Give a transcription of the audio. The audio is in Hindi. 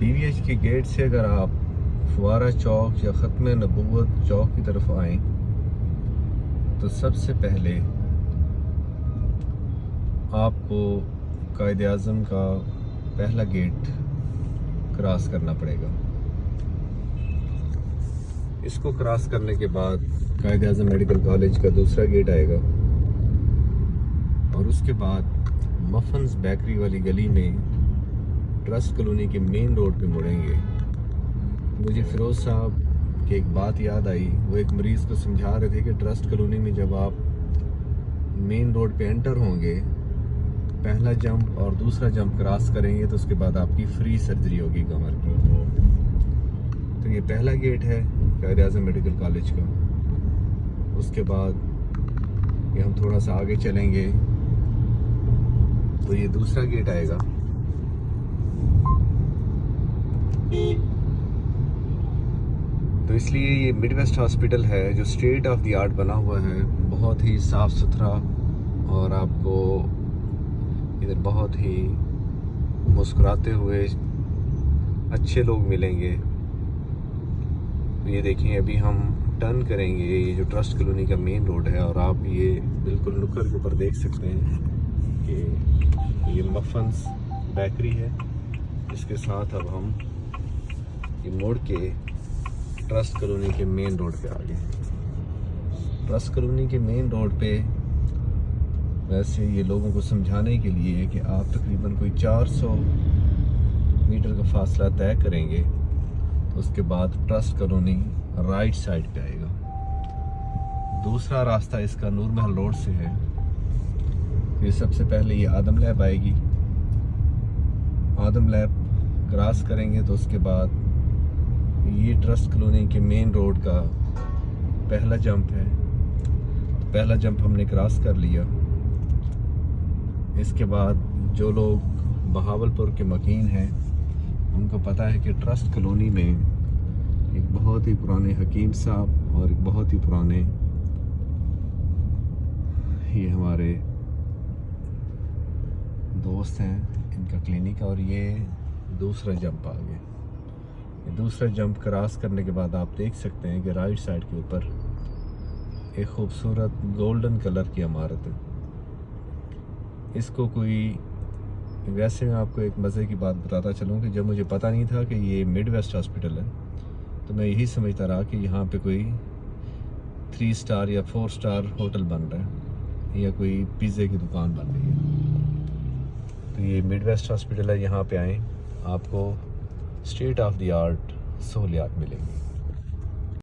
BVH के गेट से अगर आप फुवारा चौक या ख़त्म नबूवत चौक की तरफ आएँ तो सबसे पहले आपको कायद आज़म का पहला गेट क्रॉस करना पड़ेगा। इसको क्रॉस करने के बाद कायद आज़म मेडिकल कॉलेज का दूसरा गेट आएगा और उसके बाद मफन्स बेकरी वाली गली में ट्रस्ट कॉलोनी के मेन रोड पे मुड़ेंगे। मुझे फिरोज साहब की एक बात याद आई। वो एक मरीज़ को समझा रहे थे कि ट्रस्ट कॉलोनी में जब आप मेन रोड पे एंटर होंगे, पहला जंप और दूसरा जंप क्रॉस करेंगे तो उसके बाद आपकी फ्री सर्जरी होगी कमर की। तो ये पहला गेट है कायद आज़म मेडिकल कॉलेज का। उसके बाद ये हम थोड़ा सा आगे चलेंगे तो ये दूसरा गेट आएगा। तो इसलिए ये मिडवेस्ट हॉस्पिटल है जो स्टेट ऑफ द आर्ट बना हुआ है, बहुत ही साफ़ सुथरा, और आपको इधर बहुत ही मुस्कुराते हुए अच्छे लोग मिलेंगे। तो ये देखिए अभी हम टर्न करेंगे, ये जो ट्रस्ट कॉलोनी का मेन रोड है, और आप ये बिल्कुल नुक्कड़ के ऊपर देख सकते हैं कि ये मफन्स बेकरी है। इसके साथ अब हम ये मोड़ के ट्रस्ट कॉलोनी के मेन रोड पे आ गए। ट्रस्ट कॉलोनी के मेन रोड पे वैसे ये लोगों को समझाने के लिए है कि आप तकरीबन कोई 400 मीटर का फासला तय करेंगे तो उसके बाद ट्रस्ट कॉलोनी राइट साइड पे आएगा। दूसरा रास्ता इसका नूर महल रोड से है। ये सबसे पहले ये आदम लैब आएगी। आदम लैब क्रॉस करेंगे तो उसके बाद ये ट्रस्ट कॉलोनी के मेन रोड का पहला जंप है। तो पहला जंप हमने क्रॉस कर लिया। इसके बाद जो लोग बहावलपुर के मकीन हैं उनको पता है कि ट्रस्ट कॉलोनी में एक बहुत ही पुराने हकीम साहब और एक बहुत ही पुराने ये हमारे दोस्त हैं, इनका क्लिनिक, और ये दूसरा जंप आ गया। ये दूसरा जंप क्रॉस करने के बाद आप देख सकते हैं कि राइट साइड के ऊपर एक खूबसूरत गोल्डन कलर की इमारत है। इसको कोई वैसे मैं आपको एक मज़े की बात बताता चलूँ कि जब मुझे पता नहीं था कि ये मिडवेस्ट हॉस्पिटल है तो मैं यही समझता रहा कि यहाँ पे कोई 3 स्टार या 4 स्टार होटल बन रहा है या कोई पिज़्ज़े की दुकान बन रही है। तो ये मिडवेस्ट हॉस्पिटल है, यहाँ पे आएँ आपको स्टेट ऑफ द आर्ट सहूलियात मिलेंगी।